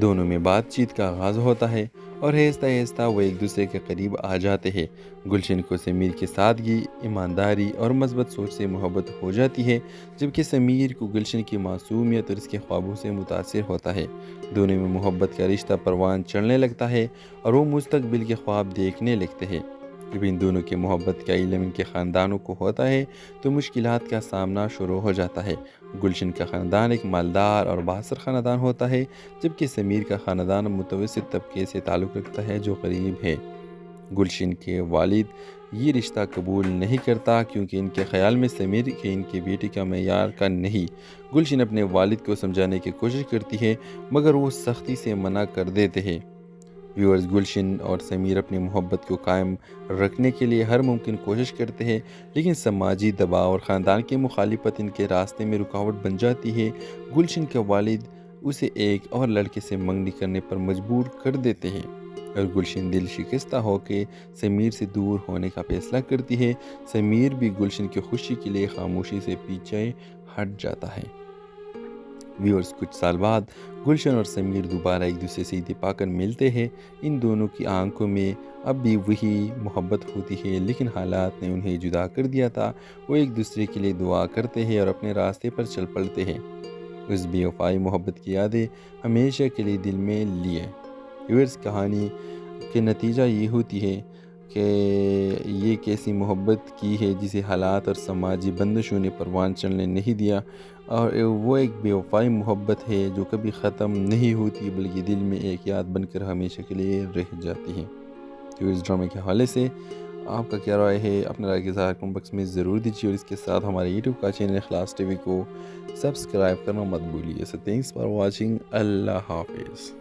دونوں میں بات چیت کا آغاز ہوتا ہے اور آہستہ آہستہ وہ ایک دوسرے کے قریب آ جاتے ہیں۔ گلشن کو سمیر کی سادگی، ایمانداری اور مثبت سوچ سے محبت ہو جاتی ہے، جبکہ سمیر کو گلشن کی معصومیت اور اس کے خوابوں سے متاثر ہوتا ہے۔ دونوں میں محبت کا رشتہ پروان چڑھنے لگتا ہے اور وہ مستقبل کے خواب دیکھنے لگتے ہیں۔ جب ان دونوں کی محبت کا علم ان کے خاندانوں کو ہوتا ہے تو مشکلات کا سامنا شروع ہو جاتا ہے۔ گلشن کا خاندان ایک مالدار اور بااثر خاندان ہوتا ہے، جبکہ سمیر کا خاندان متوسط طبقے سے تعلق رکھتا ہے جو غریب ہے۔ گلشن کے والد یہ رشتہ قبول نہیں کرتا کیونکہ ان کے خیال میں سمیر کے ان کی بیٹی کا معیار کا نہیں۔ گلشن اپنے والد کو سمجھانے کی کوشش کرتی ہے مگر وہ سختی سے منع کر دیتے ہیں۔ ویورز، گلشن اور سمیر اپنی محبت کو قائم رکھنے کے لیے ہر ممکن کوشش کرتے ہیں، لیکن سماجی دباؤ اور خاندان کی مخالفت ان کے راستے میں رکاوٹ بن جاتی ہے۔ گلشن کے والد اسے ایک اور لڑکے سے منگنی کرنے پر مجبور کر دیتے ہیں اور گلشن دل شکستہ ہو کے سمیر سے دور ہونے کا فیصلہ کرتی ہے۔ سمیر بھی گلشن کی خوشی کے لیے خاموشی سے پیچھے ہٹ جاتا ہے۔ ویورز، کچھ سال بعد گلشن اور سمیر دوبارہ ایک دوسرے سے اتفاق کر ملتے ہیں۔ ان دونوں کی آنکھوں میں اب بھی وہی محبت ہوتی ہے، لیکن حالات نے انہیں جدا کر دیا تھا۔ وہ ایک دوسرے کے لیے دعا کرتے ہیں اور اپنے راستے پر چل پڑتے ہیں۔ اس بے وفائی محبت کی یادیں ہمیشہ کے لیے دل میں لیے۔ ویورز، کہانی کے نتیجہ یہ ہوتی ہے کہ یہ ایک ایسی محبت کی ہے جسے حالات اور سماجی بندشوں نے پروان چڑھنے نہیں دیا، اور وہ ایک بے وفائی محبت ہے جو کبھی ختم نہیں ہوتی بلکہ دل میں ایک یاد بن کر ہمیشہ کے لیے رہ جاتی ہے۔ تو اس ڈرامے کے حوالے سے آپ کا کیا رائے ہے؟ اپنے رائے کے اظہار کمنٹ باکس میں ضرور دیجیے، اور اس کے ساتھ ہمارے یوٹیوب کا چینل اخلاص ٹی وی کو سبسکرائب کرنا مت بھولیے۔ سو تھینکس فار واچنگ، اللہ حافظ۔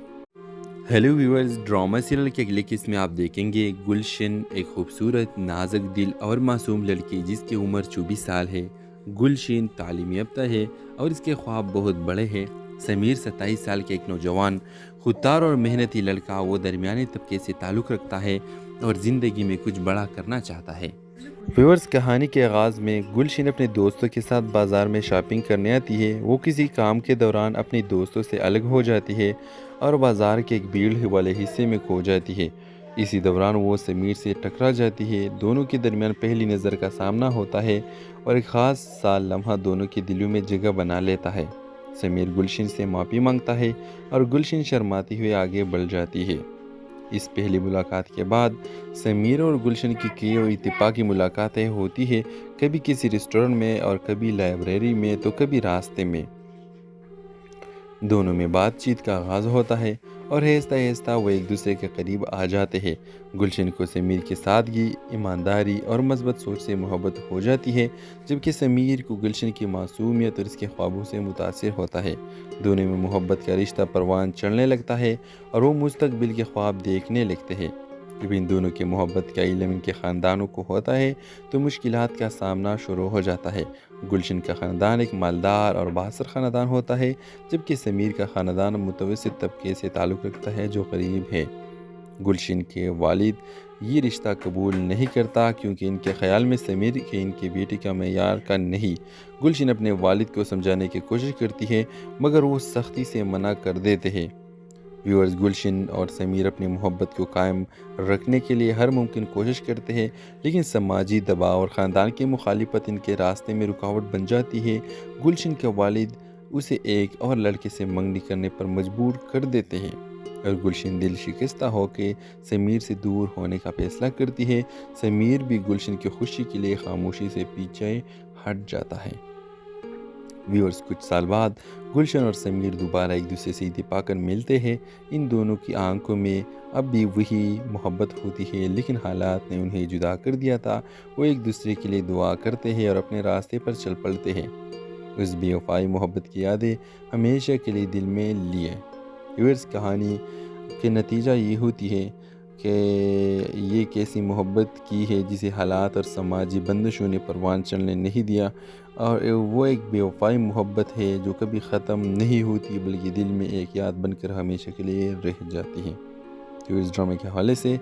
ہیلو ویورز، ڈرامہ سیریل کے اگلے قسط میں آپ دیکھیں گے گلشن، ایک خوبصورت، نازک دل اور معصوم لڑکی جس کی عمر 24 سال ہے۔ گلشن تعلیم یافتہ ہے اور اس کے خواب بہت بڑے ہیں۔ سمیر 27 سال کے ایک نوجوان، خوددار اور محنتی لڑکا، وہ درمیانے طبقے سے تعلق رکھتا ہے اور زندگی میں کچھ بڑا کرنا چاہتا ہے۔ ویورز، کہانی کے آغاز میں گلشن اپنے دوستوں کے ساتھ بازار میں شاپنگ کرنے آتی ہے۔ وہ کسی کام کے دوران اپنی دوستوں سے الگ ہو جاتی ہے اور بازار کے ایک بھیڑ والے حصے میں کھو جاتی ہے۔ اسی دوران وہ سمیر سے ٹکرا جاتی ہے۔ دونوں کے درمیان پہلی نظر کا سامنا ہوتا ہے اور ایک خاص سا لمحہ دونوں کے دلوں میں جگہ بنا لیتا ہے۔ سمیر گلشن سے معافی مانگتا ہے اور گلشن شرماتی ہوئے آگے بڑھ جاتی ہے۔ اس پہلی ملاقات کے بعد سمیر اور گلشن کی کئی اور اتفاقی ملاقاتیں ہوتی ہیں، کبھی کسی ریسٹورنٹ میں اور کبھی لائبریری میں تو کبھی راستے میں۔ دونوں میں بات چیت کا آغاز ہوتا ہے اور آہستہ آہستہ وہ ایک دوسرے کے قریب آ جاتے ہیں۔ گلشن کو سمیر کی سادگی، ایمانداری اور مثبت سوچ سے محبت ہو جاتی ہے، جبکہ سمیر کو گلشن کی معصومیت اور اس کے خوابوں سے متاثر ہوتا ہے۔ دونوں میں محبت کا رشتہ پروان چڑھنے لگتا ہے اور وہ مستقبل کے خواب دیکھنے لگتے ہیں۔ جب ان دونوں کی محبت کا علم ان کے خاندانوں کو ہوتا ہے تو مشکلات کا سامنا شروع ہو جاتا ہے۔ گلشن کا خاندان ایک مالدار اور بااثر خاندان ہوتا ہے، جبکہ سمیر کا خاندان متوسط طبقے سے تعلق رکھتا ہے جو غریب ہے۔ گلشن کے والد یہ رشتہ قبول نہیں کرتا کیونکہ ان کے خیال میں سمیر کے ان کی بیٹی کا معیار کا نہیں۔ گلشن اپنے والد کو سمجھانے کی کوشش کرتی ہے مگر وہ سختی سے منع کر دیتے ہیں۔ ویورز، گلشن اور سمیر اپنی محبت کو قائم رکھنے کے لیے ہر ممکن کوشش کرتے ہیں، لیکن سماجی دباؤ اور خاندان کی مخالفت ان کے راستے میں رکاوٹ بن جاتی ہے۔ گلشن کے والد اسے ایک اور لڑکے سے منگنی کرنے پر مجبور کر دیتے ہیں اور گلشن دل شکستہ ہو کے سمیر سے دور ہونے کا فیصلہ کرتی ہے۔ سمیر بھی گلشن کی خوشی کے لیے خاموشی سے پیچھے ہٹ جاتا ہے۔ ویورز، کچھ سال بعد گلشن اور سمیر دوبارہ ایک دوسرے سے اتفاق کر ملتے ہیں۔ ان دونوں کی آنکھوں میں اب بھی وہی محبت ہوتی ہے، لیکن حالات نے انہیں جدا کر دیا تھا۔ وہ ایک دوسرے کے لیے دعا کرتے ہیں اور اپنے راستے پر چل پڑتے ہیں۔ اس بے وفائی محبت کی یادیں ہمیشہ کے لیے دل میں لیے۔ ویورز، کہانی کے نتیجہ یہ ہوتی ہے کہ یہ ایک ایسی محبت کی ہے جسے حالات اور سماجی بندشوں نے پروان چڑھنے نہیں دیا، اور وہ ایک بے وفائی محبت ہے جو کبھی ختم نہیں ہوتی بلکہ دل میں ایک یاد بن کر ہمیشہ کے لیے رہ جاتی ہے۔ تو اس ڈرامے کے حوالے سے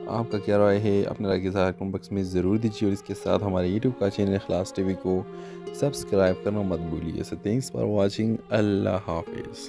آپ کا کیا رائے ہے؟ اپنے رائے کے اظہار کمنٹ باکس میں ضرور دیجیے، اور اس کے ساتھ ہمارے یوٹیوب کا چینل اخلاص ٹی وی کو سبسکرائب کرنا مت بھولیے۔ سو تھینکس فار واچنگ، اللہ حافظ۔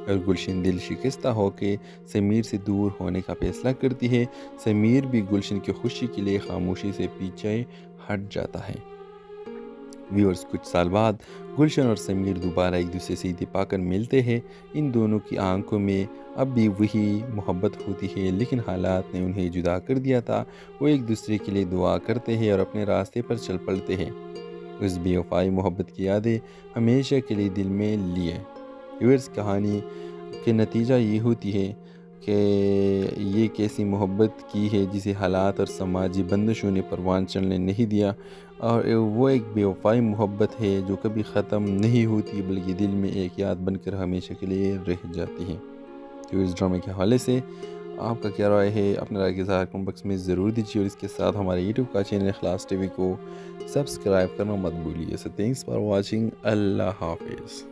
اور گلشن دل شکستہ ہو کے سمیر سے دور ہونے کا فیصلہ کرتی ہے۔ سمیر بھی گلشن کی خوشی کے لیے خاموشی سے پیچھے ہٹ جاتا ہے۔ ویورز، کچھ سال بعد گلشن اور سمیر دوبارہ ایک دوسرے سے اتفاق کر ملتے ہیں۔ ان دونوں کی آنکھوں میں اب بھی وہی محبت ہوتی ہے، لیکن حالات نے انہیں جدا کر دیا تھا۔ وہ ایک دوسرے کے لیے دعا کرتے ہیں اور اپنے راستے پر چل پڑتے ہیں۔ اس بے وفائی محبت کی یادیں ہمیشہ کے لیے دل میں لیے۔ ویورز، کہانی کے نتیجہ یہ ہوتی ہے کہ یہ کیسی محبت کی ہے جسے حالات اور سماجی بندشوں نے پروان چڑھنے نہیں دیا، اور وہ ایک بے وفائی محبت ہے جو کبھی ختم نہیں ہوتی بلکہ دل میں ایک یاد بن کر ہمیشہ کے لیے رہ جاتی ہے۔ تو اس ڈرامے کے حوالے سے آپ کا کیا رائے ہے؟ اپنے رائے کے اظہار کمنٹ باکس میں ضرور دیجیے، اور اس کے ساتھ ہمارے یوٹیوب کا چینل اخلاص ٹی وی کو سبسکرائب کرنا مت بھولیے۔ سو تھینکس فار واچنگ۔ اللہ حافظ۔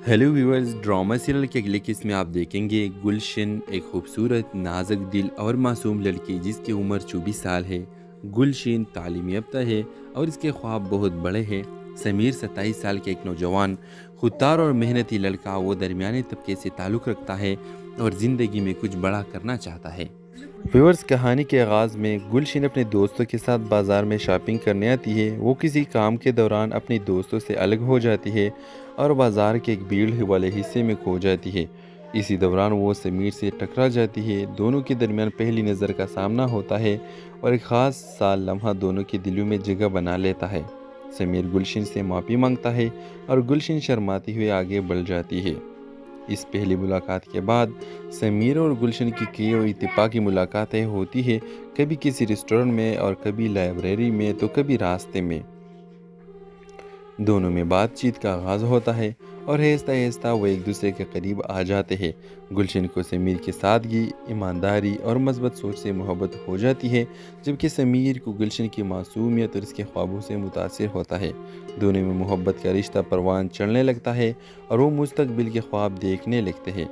ہیلو ویورز، ڈرامہ سیریل کے اگلے قسط میں آپ دیکھیں گے گلشن، ایک خوبصورت، نازک دل اور معصوم لڑکی جس کی عمر 24 سال ہے۔ گلشن تعلیم یافتہ ہے اور اس کے خواب بہت بڑے ہیں۔ سمیر 27 سال کے ایک نوجوان، خوددار اور محنتی لڑکا، وہ درمیانے طبقے سے تعلق رکھتا ہے اور زندگی میں کچھ بڑا کرنا چاہتا ہے۔ ویورز، کہانی کے آغاز میں گلشن اپنے دوستوں کے ساتھ بازار میں شاپنگ کرنے آتی ہے۔ وہ کسی کام کے دوران اپنی دوستوں سے الگ ہو جاتی ہے اور بازار کے ایک بھیڑ والے حصے میں کھو جاتی ہے۔ اسی دوران وہ سمیر سے ٹکرا جاتی ہے۔ دونوں کے درمیان پہلی نظر کا سامنا ہوتا ہے اور ایک خاص سا لمحہ دونوں کے دلوں میں جگہ بنا لیتا ہے۔ سمیر گلشن سے معافی مانگتا ہے اور گلشن شرماتی ہوئے آگے بڑھ جاتی ہے۔ اس پہلی ملاقات کے بعد سمیر اور گلشن کی کئی اتفاقی ملاقاتیں ہوتی ہیں، کبھی کسی ریسٹورنٹ میں اور کبھی لائبریری میں تو کبھی راستے میں۔ دونوں میں بات چیت کا آغاز ہوتا ہے اور آہستہ آہستہ وہ ایک دوسرے کے قریب آ جاتے ہیں۔ گلشن کو سمیر کی سادگی، ایمانداری اور مثبت سوچ سے محبت ہو جاتی ہے، جبکہ سمیر کو گلشن کی معصومیت اور اس کے خوابوں سے متاثر ہوتا ہے۔ دونوں میں محبت کا رشتہ پروان چڑھنے لگتا ہے اور وہ مستقبل کے خواب دیکھنے لگتے ہیں۔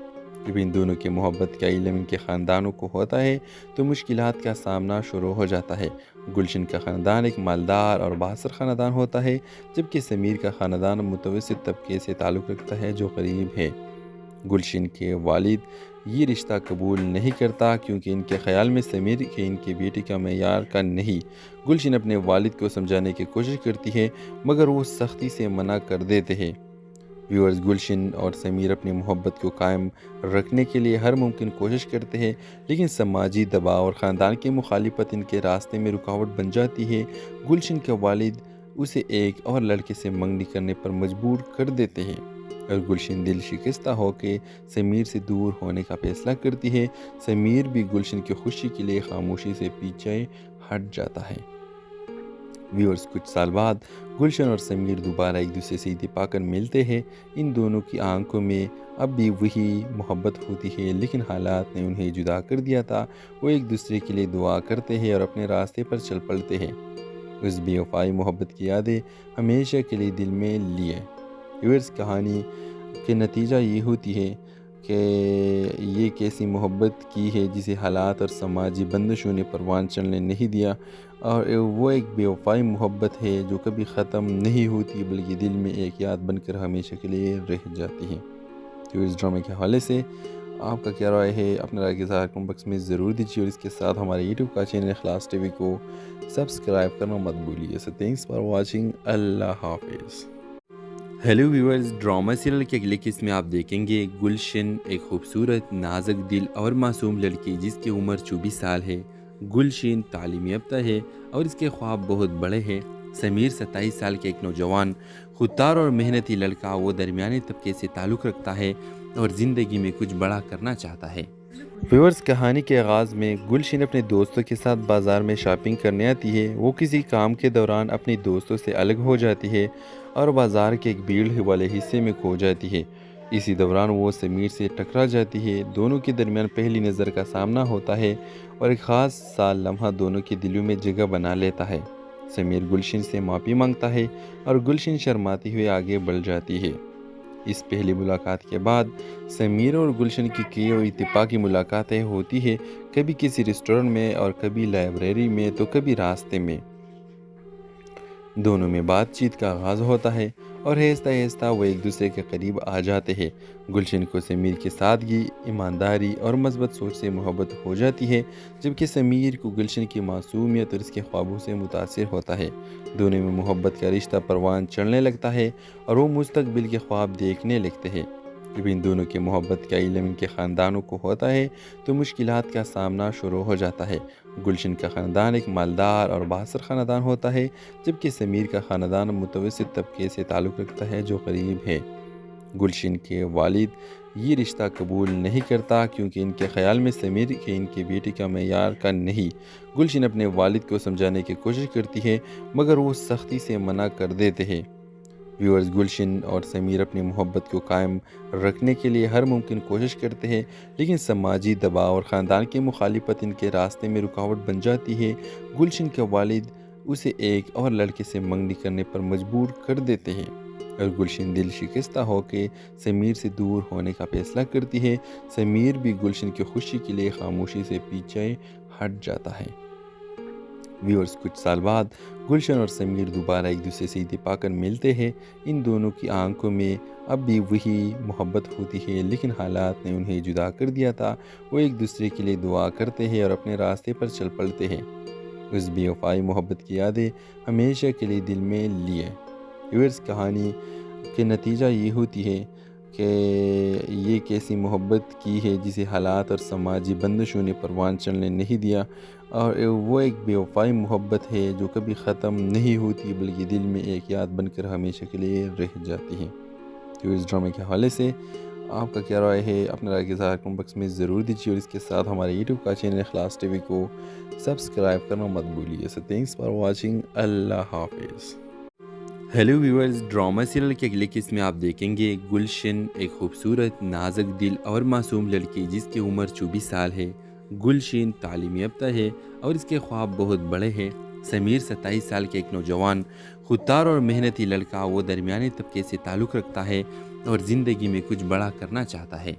جب ان دونوں کی محبت کا علم ان کے خاندانوں کو ہوتا ہے تو مشکلات کا سامنا شروع ہو جاتا ہے۔ گلشن کا خاندان ایک مالدار اور بااثر خاندان ہوتا ہے، جبکہ سمیر کا خاندان متوسط طبقے سے تعلق رکھتا ہے جو غریب ہے۔ گلشن کے والد یہ رشتہ قبول نہیں کرتا کیونکہ ان کے خیال میں سمیر کے ان کے بیٹے کا معیار کا نہیں۔ گلشن اپنے والد کو سمجھانے کی کوشش کرتی ہے مگر وہ سختی سے منع کر دیتے ہیں۔ ویورز، گلشن اور سمیر اپنی محبت کو قائم رکھنے کے لیے ہر ممکن کوشش کرتے ہیں، لیکن سماجی دباؤ اور خاندان کی مخالفت ان کے راستے میں رکاوٹ بن جاتی ہے۔ گلشن کے والد اسے ایک اور لڑکے سے منگنی کرنے پر مجبور کر دیتے ہیں اور گلشن دل شکستہ ہو کے سمیر سے دور ہونے کا فیصلہ کرتی ہے۔ سمیر بھی گلشن کی خوشی کے لیے خاموشی سے پیچھے ہٹ جاتا ہے۔ ویورز، کچھ سال بعد گلشن اور سمیر دوبارہ ایک دوسرے سے اتفاق کر ملتے ہیں۔ ان دونوں کی آنکھوں میں اب بھی وہی محبت ہوتی ہے، لیکن حالات نے انہیں جدا کر دیا تھا۔ وہ ایک دوسرے کے لیے دعا کرتے ہیں اور اپنے راستے پر چل پڑتے ہیں۔ اس بے وفائی محبت کی یادیں ہمیشہ کے لیے دل میں لیے۔ ویورز، کہانی کے نتیجہ یہ ہوتی ہے کہ یہ کیسی محبت کی ہے جسے حالات اور سماجی بندشوں نے پروان چڑھنے نہیں دیا، اور وہ ایک بے وفائی محبت ہے جو کبھی ختم نہیں ہوتی بلکہ دل میں ایک یاد بن کر ہمیشہ کے لیے رہ جاتی ہے۔ تو اس ڈرامے کے حوالے سے آپ کا کیا رائے ہے؟ اپنے رائے کے اظہار کمنٹ باکس میں ضرور دیجیے، اور اس کے ساتھ ہمارے یوٹیوب کا چینل اخلاص ٹی وی کو سبسکرائب کرنا مت بھولیے۔ سو تھینکس فار واچنگ۔ اللہ حافظ۔ ہیلو ویورز، ڈرامہ سیریل کے اگلے قسط میں آپ دیکھیں گے گلشن، ایک خوبصورت، نازک دل اور معصوم لڑکی جس کی عمر 24 سال ہے۔ گلشن تعلیم یافتہ ہے اور اس کے خواب بہت بڑے ہیں۔ سمیر 27 سال کے ایک نوجوان، خوددار اور محنتی لڑکا، وہ درمیانے طبقے سے تعلق رکھتا ہے اور زندگی میں کچھ بڑا کرنا چاہتا ہے۔ ویورز، کہانی کے آغاز میں گلشن اپنے دوستوں کے ساتھ بازار میں شاپنگ کرنے آتی ہے۔ وہ کسی کام کے دوران اپنی دوستوں سے الگ ہو جاتی ہے اور بازار کے ایک بھیڑ والے حصے میں کھو جاتی ہے۔ اسی دوران وہ سمیر سے ٹکرا جاتی ہے۔ دونوں کے درمیان پہلی نظر کا سامنا ہوتا ہے اور ایک خاص سا لمحہ دونوں کے دلوں میں جگہ بنا لیتا ہے۔ سمیر گلشن سے معافی مانگتا ہے اور گلشن شرماتی ہوئے آگے بڑھ جاتی ہے۔ اس پہلی ملاقات کے بعد سمیر اور گلشن کی کئی اتفاقی ملاقاتیں ہوتی ہیں، کبھی کسی ریسٹورنٹ میں اور کبھی لائبریری میں تو کبھی راستے میں۔ دونوں میں بات چیت کا آغاز ہوتا ہے اور آہستہ آہستہ وہ ایک دوسرے کے قریب آ جاتے ہیں۔ گلشن کو سمیر کی سادگی، ایمانداری اور مثبت سوچ سے محبت ہو جاتی ہے، جبکہ سمیر کو گلشن کی معصومیت اور اس کے خوابوں سے متاثر ہوتا ہے۔ دونوں میں محبت کا رشتہ پروان چڑھنے لگتا ہے اور وہ مستقبل کے خواب دیکھنے لگتے ہیں۔ جب ان دونوں کی محبت کا علم ان کے خاندانوں کو ہوتا ہے تو مشکلات کا سامنا شروع ہو جاتا ہے۔ گلشن کا خاندان ایک مالدار اور بااثر خاندان ہوتا ہے، جبکہ سمیر کا خاندان متوسط طبقے سے تعلق رکھتا ہے جو غریب ہے۔ گلشن کے والد یہ رشتہ قبول نہیں کرتا کیونکہ ان کے خیال میں سمیر کے ان کے بیٹے کا معیار کا نہیں۔ گلشن اپنے والد کو سمجھانے کی کوشش کرتی ہے مگر وہ سختی سے منع کر دیتے ہیں۔ ویورز، گلشن اور سمیر اپنی محبت کو قائم رکھنے کے لیے ہر ممکن کوشش کرتے ہیں، لیکن سماجی دباؤ اور خاندان کی مخالفت ان کے راستے میں رکاوٹ بن جاتی ہے۔ گلشن کے والد اسے ایک اور لڑکے سے منگنی کرنے پر مجبور کر دیتے ہیں اور گلشن دل شکستہ ہو کے سمیر سے دور ہونے کا فیصلہ کرتی ہے۔ سمیر بھی گلشن کی خوشی کے لیے خاموشی سے پیچھے ہٹ جاتا ہے۔ ویورز، کچھ سال بعد گلشن اور سمیر دوبارہ ایک دوسرے سے اتفاق کر ملتے ہیں۔ ان دونوں کی آنکھوں میں اب بھی وہی محبت ہوتی ہے، لیکن حالات نے انہیں جدا کر دیا تھا۔ وہ ایک دوسرے کے لیے دعا کرتے ہیں اور اپنے راستے پر چل پڑتے ہیں۔ اس بے وفائی محبت کی یادیں ہمیشہ کے لیے دل میں لیے۔ ویورز، کہانی کے نتیجہ یہ ہوتی ہے کہ یہ کیسی محبت کی ہے جسے حالات اور سماجی بندشوں نے پروان چڑھنے نہیں دیا، اور وہ ایک بے وفائی محبت ہے جو کبھی ختم نہیں ہوتی بلکہ دل میں ایک یاد بن کر ہمیشہ کے لیے رہ جاتی ہے۔ تو اس ڈرامے کے حوالے سے آپ کا کیا رائے ہے؟ اپنے رائے کے اظہار کمنٹ باکس میں ضرور دیجیے، اور اس کے ساتھ ہمارے یوٹیوب کا چینل اخلاص ٹی وی کو سبسکرائب کرنا مت بھولیے۔ سو تھینکس فار واچنگ۔ اللہ حافظ۔ ہیلو ویورز، ڈرامہ سیریل کے اگلے قسط میں آپ دیکھیں گے گلشن ایک خوبصورت، نازک دل اور معصوم لڑکی جس کی عمر 24 سال ہے۔ گلشن تعلیم یافتہ ہے اور اس کے خواب بہت بڑے ہیں۔ سمیر 27 سال کے ایک نوجوان، خوددار اور محنتی لڑکا، وہ درمیانی طبقے سے تعلق رکھتا ہے اور زندگی میں کچھ بڑا کرنا چاہتا ہے۔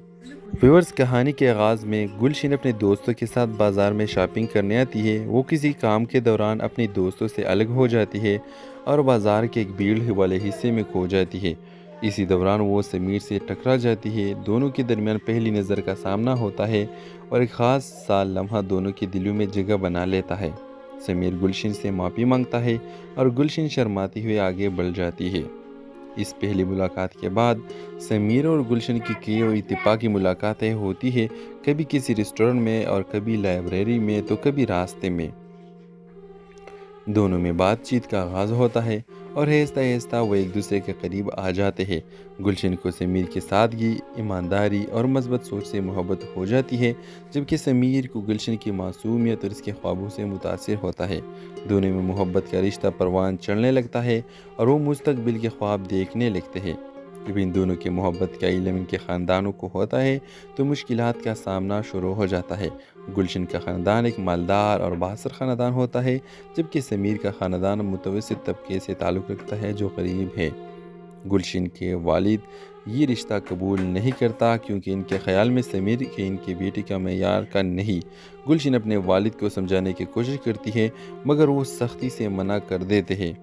ویورز، کہانی کے آغاز میں گلشن اپنے دوستوں کے ساتھ بازار میں شاپنگ کرنے آتی ہے۔ وہ کسی کام کے دوران اپنی دوستوں سے الگ ہو جاتی ہے اور بازار کے ایک بھیڑ والے حصے میں کھو جاتی ہے۔ اسی دوران وہ سمیر سے ٹکرا جاتی ہے۔ دونوں کے درمیان پہلی نظر کا سامنا ہوتا ہے اور ایک خاص سا لمحہ دونوں کے دلوں میں جگہ بنا لیتا ہے۔ سمیر گلشن سے معافی مانگتا ہے اور گلشن شرماتی ہوئے آگے بڑھ جاتی ہے۔ اس پہلی ملاقات کے بعد سمیر اور گلشن کی کئی اور اتفاقی ملاقاتیں ہوتی ہیں، کبھی کسی ریسٹورنٹ میں اور کبھی لائبریری میں تو کبھی راستے میں۔ دونوں میں بات چیت کا آغاز ہوتا ہے اور آہستہ آہستہ وہ ایک دوسرے کے قریب آ جاتے ہیں۔ گلشن کو سمیر کی سادگی، ایمانداری اور مثبت سوچ سے محبت ہو جاتی ہے، جبکہ سمیر کو گلشن کی معصومیت اور اس کے خوابوں سے متاثر ہوتا ہے۔ دونوں میں محبت کا رشتہ پروان چڑھنے لگتا ہے اور وہ مستقبل کے خواب دیکھنے لگتے ہیں۔ جب ان دونوں کی محبت کا علم ان کے خاندانوں کو ہوتا ہے تو مشکلات کا سامنا شروع ہو جاتا ہے۔ گلشن کا خاندان ایک مالدار اور بااثر خاندان ہوتا ہے، جبکہ سمیر کا خاندان متوسط طبقے سے تعلق رکھتا ہے جو غریب ہے۔ گلشن کے والد یہ رشتہ قبول نہیں کرتا کیونکہ ان کے خیال میں سمیر کے ان کے بیٹے کا معیار کا نہیں۔ گلشن اپنے والد کو سمجھانے کی کوشش کرتی ہے مگر وہ سختی سے منع کر دیتے ہیں۔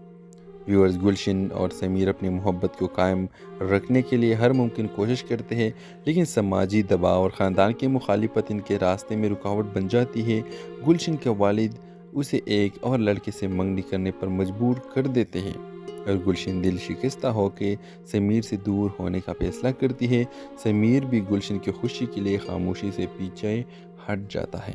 ویورز، گلشن اور سمیر اپنی محبت کو قائم رکھنے کے لیے ہر ممکن کوشش کرتے ہیں، لیکن سماجی دباؤ اور خاندان کی مخالفت ان کے راستے میں رکاوٹ بن جاتی ہے۔ گلشن کے والد اسے ایک اور لڑکے سے منگنی کرنے پر مجبور کر دیتے ہیں اور گلشن دل شکستہ ہو کے سمیر سے دور ہونے کا فیصلہ کرتی ہے۔ سمیر بھی گلشن کی خوشی کے لیے خاموشی سے پیچھے ہٹ جاتا ہے۔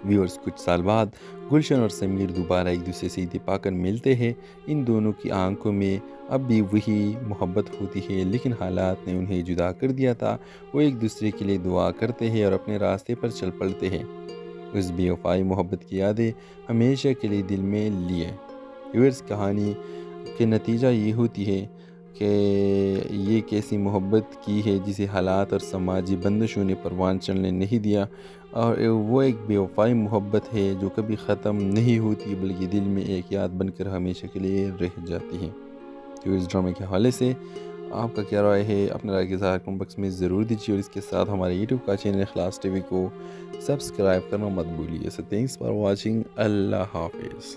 ویورز، کچھ سال بعد گلشن اور سمیر دوبارہ ایک دوسرے سے اتفاق کر ملتے ہیں۔ ان دونوں کی آنکھوں میں اب بھی وہی محبت ہوتی ہے، لیکن حالات نے انہیں جدا کر دیا تھا۔ وہ ایک دوسرے کے لیے دعا کرتے ہیں اور اپنے راستے پر چل پڑتے ہیں۔ اس بے وفائی محبت کی یادیں ہمیشہ کے لیے دل میں لیے۔ ویورز، کہانی کے نتیجہ یہ ہوتی ہے کہ یہ کیسی محبت کی ہے جسے حالات اور سماجی بندشوں نے پروان چڑھنے نہیں دیا، اور وہ ایک بے وفائی محبت ہے جو کبھی ختم نہیں ہوتی بلکہ دل میں ایک یاد بن کر ہمیشہ کے لیے رہ جاتی ہے۔ تو اس ڈرامے کے حوالے سے آپ کا کیا رائے ہے؟ اپنے رائے کے اظہار کمنٹ باکس میں ضرور دیجیے، اور اس کے ساتھ ہمارے یوٹیوب کا چینل اخلاص ٹی وی کو سبسکرائب کرنا مت بھولیے۔ سو تھینکس فار واچنگ۔ اللہ حافظ۔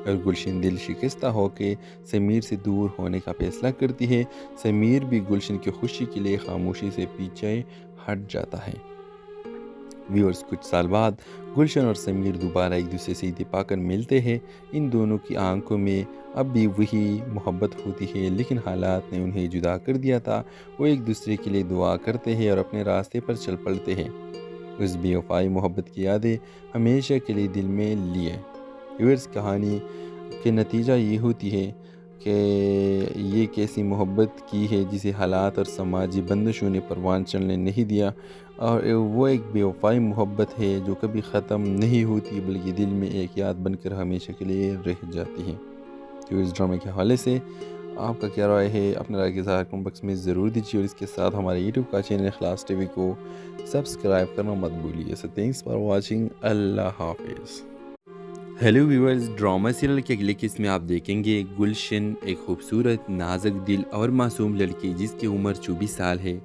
اور گلشن دل شکستہ ہو کے سمیر سے دور ہونے کا فیصلہ کرتی ہے۔ سمیر بھی گلشن کی خوشی کے لیے خاموشی سے پیچھے ہٹ جاتا ہے۔ ویورز، کچھ سال بعد گلشن اور سمیر دوبارہ ایک دوسرے سے اتفاق کر ملتے ہیں۔ ان دونوں کی آنکھوں میں اب بھی وہی محبت ہوتی ہے، لیکن حالات نے انہیں جدا کر دیا تھا۔ وہ ایک دوسرے کے لیے دعا کرتے ہیں اور اپنے راستے پر چل پڑتے ہیں۔ اس بے وفائی محبت کی یادیں ہمیشہ کے لیے دل میں لیے۔ ویورز، کہانی کے نتیجہ یہ ہوتی ہے کہ یہ کیسی محبت کی ہے جسے حالات اور سماجی بندشوں نے پروان چلنے نہیں دیا، اور وہ ایک بے وفائی محبت ہے جو کبھی ختم نہیں ہوتی بلکہ دل میں ایک یاد بن کر ہمیشہ کے لیے رہ جاتی ہے۔ تو اس ڈرامے کے حوالے سے آپ کا کیا رائے ہے؟ اپنے رائے کے اظہار کمنٹ باکس میں ضرور دیجیے، اور اس کے ساتھ ہمارے یوٹیوب کا چینل اخلاص ٹی وی کو سبسکرائب کرنا مت بھولیے۔ سو تھینکس فار واچنگ، اللہ حافظ۔ ہیلو ویورز، ڈرامہ سیریل کے اگلے قسط میں آپ دیکھیں گے گلشن، ایک خوبصورت، نازک دل اور معصوم لڑکی جس کی عمر 24 سال ہے۔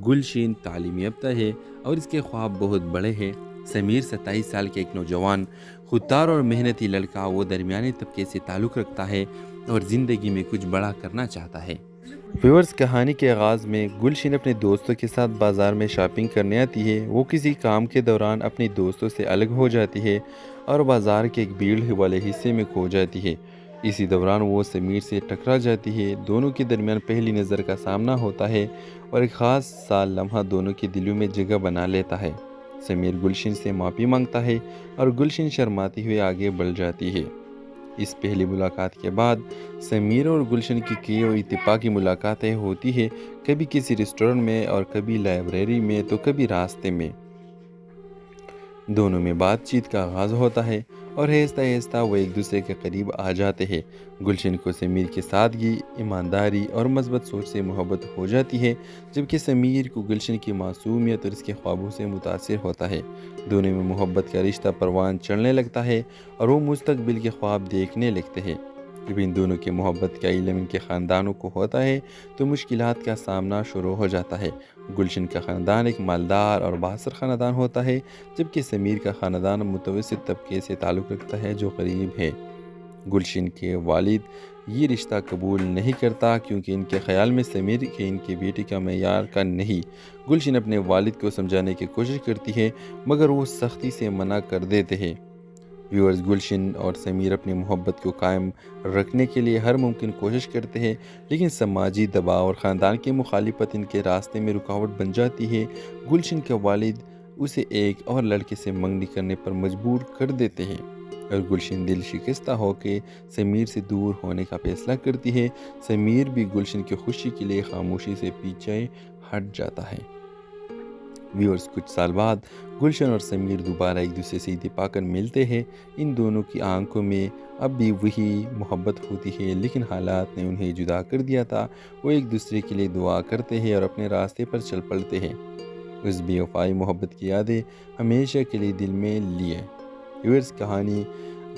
گلشن تعلیم یافتہ ہے اور اس کے خواب بہت بڑے ہیں۔ سمیر 27 سال کے ایک نوجوان، خوددار اور محنتی لڑکا، وہ درمیانے طبقے سے تعلق رکھتا ہے اور زندگی میں کچھ بڑا کرنا چاہتا ہے۔ ویورز، کہانی کے آغاز میں گلشن اپنے دوستوں کے ساتھ بازار میں شاپنگ کرنے آتی ہے۔ وہ کسی کام کے دوران اپنے دوستوں سے الگ ہو جاتی ہے اور بازار کے ایک بھیڑ والے حصے میں کھو جاتی ہے۔ اسی دوران وہ سمیر سے ٹکرا جاتی ہے۔ دونوں کے درمیان پہلی نظر کا سامنا ہوتا ہے اور ایک خاص سا لمحہ دونوں کے دلوں میں جگہ بنا لیتا ہے۔ سمیر گلشن سے معافی مانگتا ہے اور گلشن شرماتی ہوئے آگے بڑھ جاتی ہے۔ اس پہلی ملاقات کے بعد سمیر اور گلشن کی کئی اور اتفاقی ملاقاتیں ہوتی ہیں، کبھی کسی ریسٹورنٹ میں اور کبھی لائبریری میں تو کبھی راستے میں۔ دونوں میں بات چیت کا آغاز ہوتا ہے اور آہستہ آہستہ وہ ایک دوسرے کے قریب آ جاتے ہیں۔ گلشن کو سمیر کی سادگی، ایمانداری اور مثبت سوچ سے محبت ہو جاتی ہے، جبکہ سمیر کو گلشن کی معصومیت اور اس کے خوابوں سے متاثر ہوتا ہے۔ دونوں میں محبت کا رشتہ پروان چڑھنے لگتا ہے اور وہ مستقبل کے خواب دیکھنے لگتے ہیں۔ جب ان دونوں کی محبت کا علم ان کے خاندانوں کو ہوتا ہے تو مشکلات کا سامنا شروع ہو جاتا ہے۔ گلشن کا خاندان ایک مالدار اور بااثر خاندان ہوتا ہے، جبکہ سمیر کا خاندان متوسط طبقے سے تعلق رکھتا ہے جو غریب ہے۔ گلشن کے والد یہ رشتہ قبول نہیں کرتا کیونکہ ان کے خیال میں سمیر کے ان کی بیٹی کا معیار کا نہیں۔ گلشن اپنے والد کو سمجھانے کی کوشش کرتی ہے مگر وہ سختی سے منع کر دیتے ہیں۔ ویورز، گلشن اور سمیر اپنی محبت کو قائم رکھنے کے لیے ہر ممکن کوشش کرتے ہیں، لیکن سماجی دباؤ اور خاندان کی مخالفت ان کے راستے میں رکاوٹ بن جاتی ہے۔ گلشن کے والد اسے ایک اور لڑکے سے منگنی کرنے پر مجبور کر دیتے ہیں اور گلشن دل شکستہ ہو کے سمیر سے دور ہونے کا فیصلہ کرتی ہے۔ سمیر بھی گلشن کی خوشی کے لیے خاموشی سے پیچھے ہٹ جاتا ہے۔ ویورز، کچھ سال بعد گلشن اور سمیر دوبارہ ایک دوسرے سے اتفاق کر ملتے ہیں۔ ان دونوں کی آنکھوں میں اب بھی وہی محبت ہوتی ہے، لیکن حالات نے انہیں جدا کر دیا تھا۔ وہ ایک دوسرے کے لیے دعا کرتے ہیں اور اپنے راستے پر چل پڑتے ہیں۔ اس بے وفائی محبت کی یادیں ہمیشہ کے لیے دل میں لیے۔ ویورز، کہانی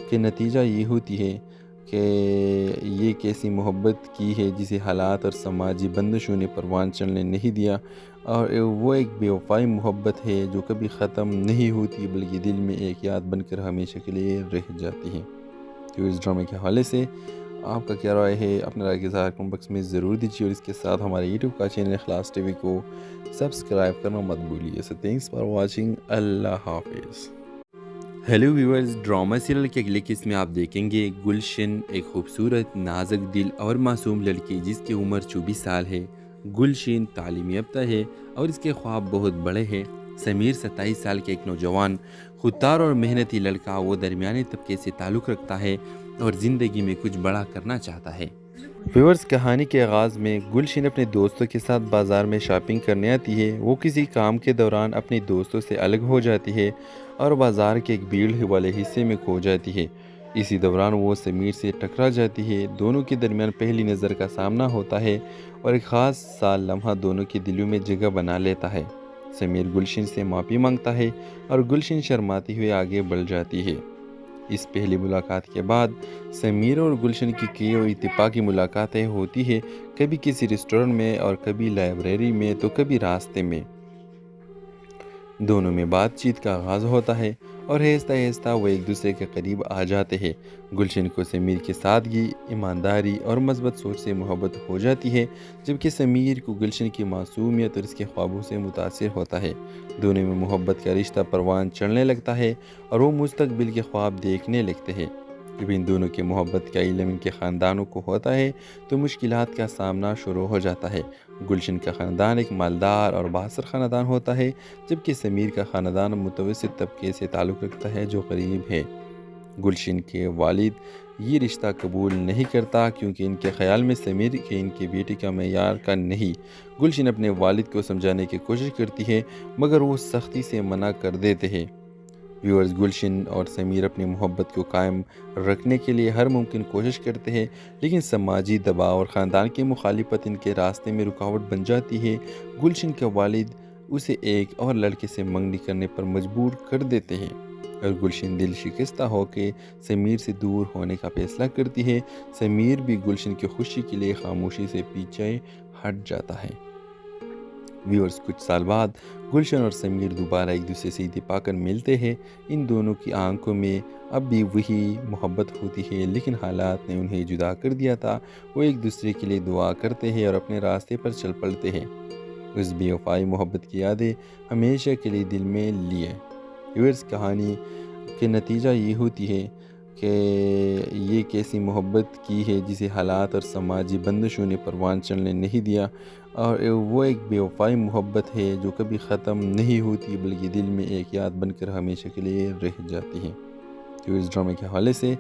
کے نتیجہ یہ ہوتی ہے کہ یہ کیسی محبت کی ہے جسے حالات اور سماجی بندشوں نے پروان چلنے نہیں دیا، اور وہ ایک بے وفائی محبت ہے جو کبھی ختم نہیں ہوتی بلکہ دل میں ایک یاد بن کر ہمیشہ کے لیے رہ جاتی ہے۔ تو اس ڈرامے کے حوالے سے آپ کا کیا رائے ہے؟ اپنے رائے کے اظہار کمنٹ باکس میں ضرور دیجیے، اور اس کے ساتھ ہمارے یوٹیوب کا چینل اخلاص ٹی وی کو سبسکرائب کرنا مت بھولیے۔ سو تھینکس فار واچنگ، اللہ حافظ۔ ہیلو ویورز، ڈرامہ سیریل کے اگلے قسط میں آپ دیکھیں گے گلشن، ایک خوبصورت، نازک دل اور معصوم لڑکی جس کی عمر 24 سال ہے۔ گلشن تعلیم یافتہ ہے اور اس کے خواب بہت بڑے ہیں۔ سمیر 27 سال کے ایک نوجوان، خوددار اور محنتی لڑکا، وہ درمیانے طبقے سے تعلق رکھتا ہے اور زندگی میں کچھ بڑا کرنا چاہتا ہے۔ ویورز، کہانی کے آغاز میں گلشن اپنے دوستوں کے ساتھ بازار میں شاپنگ کرنے آتی ہے۔ وہ کسی کام کے دوران اپنے دوستوں سے الگ ہو جاتی ہے اور بازار کے ایک بھیڑ والے حصے میں کھو جاتی ہے۔ اسی دوران وہ سمیر سے ٹکرا جاتی ہے۔ دونوں کے درمیان پہلی نظر کا سامنا ہوتا ہے اور ایک خاص سا لمحہ دونوں کے دلوں میں جگہ بنا لیتا ہے۔ سمیر گلشن سے معافی مانگتا ہے اور گلشن شرماتی ہوئے آگے بڑھ جاتی ہے۔ اس پہلی ملاقات کے بعد سمیر اور گلشن کی کئی اور اتفاقی ملاقاتیں ہوتی ہیں، کبھی کسی ریسٹورنٹ میں اور کبھی لائبریری میں تو کبھی راستے میں۔ دونوں میں بات چیت کا آغاز ہوتا ہے اور آہستہ آہستہ وہ ایک دوسرے کے قریب آ جاتے ہیں۔ گلشن کو سمیر کی سادگی، ایمانداری اور مثبت سوچ سے محبت ہو جاتی ہے، جبکہ سمیر کو گلشن کی معصومیت اور اس کے خوابوں سے متاثر ہوتا ہے۔ دونوں میں محبت کا رشتہ پروان چڑھنے لگتا ہے اور وہ مستقبل کے خواب دیکھنے لگتے ہیں۔ جب ان دونوں کے محبت کا علم ان کے خاندانوں کو ہوتا ہے تو مشکلات کا سامنا شروع ہو جاتا ہے۔ گلشن کا خاندان ایک مالدار اور بااثر خاندان ہوتا ہے، جبکہ سمیر کا خاندان متوسط طبقے سے تعلق رکھتا ہے جو غریب ہے۔ گلشن کے والد یہ رشتہ قبول نہیں کرتا کیونکہ ان کے خیال میں سمیر کے ان کی بیٹی کا معیار کا نہیں۔ گلشن اپنے والد کو سمجھانے کی کوشش کرتی ہے مگر وہ سختی سے منع کر دیتے ہیں۔ ویورز، گلشن اور سمیر اپنی محبت کو قائم رکھنے کے لیے ہر ممکن کوشش کرتے ہیں، لیکن سماجی دباؤ اور خاندان کی مخالفت ان کے راستے میں رکاوٹ بن جاتی ہے۔ گلشن کے والد اسے ایک اور لڑکے سے منگنی کرنے پر مجبور کر دیتے ہیں اور گلشن دل شکستہ ہو کے سمیر سے دور ہونے کا فیصلہ کرتی ہے۔ سمیر بھی گلشن کی خوشی کے لیے خاموشی سے پیچھے ہٹ جاتا ہے۔ ویورز، کچھ سال بعد گلشن اور سمیر دوبارہ ایک دوسرے سے اتفاق کر ملتے ہیں۔ ان دونوں کی آنکھوں میں اب بھی وہی محبت ہوتی ہے، لیکن حالات نے انہیں جدا کر دیا تھا۔ وہ ایک دوسرے کے لیے دعا کرتے ہیں اور اپنے راستے پر چل پڑتے ہیں۔ اس بے وفائی محبت کی یادیں ہمیشہ کے لیے دل میں لیے۔ ویورز، کہانی کے نتیجہ یہ ہوتی ہے کہ یہ کیسی محبت کی ہے جسے حالات اور سماجی بندشوں نے پروان چڑھنے نہیں دیا، اور وہ ایک بے وفائی محبت ہے جو کبھی ختم نہیں ہوتی بلکہ دل میں ایک یاد بن کر ہمیشہ کے لیے رہ جاتی ہے۔ تو اس ڈرامے کے حوالے سے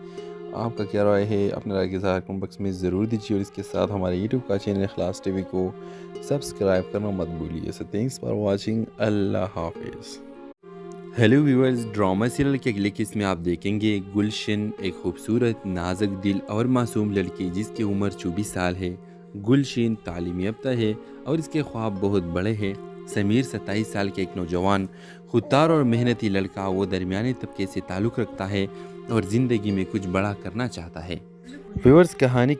آپ کا کیا رائے ہے؟ اپنے رائے کے اظہار کمنٹ باکس میں ضرور دیجیے اور اس کے ساتھ ہمارے یوٹیوب کا چینل اخلاص ٹی وی کو سبسکرائب کرنا مت بھولیے۔ So thanks for watching۔ اللہ حافظ۔ ہیلو ویورز، ڈرامہ سیریل کے اگلے قسط میں آپ دیکھیں گے گلشن ایک خوبصورت، نازک دل اور معصوم لڑکی جس کی عمر 24 سال ہے۔ گلشن تعلیم یافتہ ہے اور اس کے خواب بہت بڑے ہیں۔ سمیر 27 سال کے ایک نوجوان، خوددار اور محنتی لڑکا، وہ درمیانی طبقے سے تعلق رکھتا ہے اور زندگی میں کچھ بڑا کرنا چاہتا ہے۔ ویورز، کہانی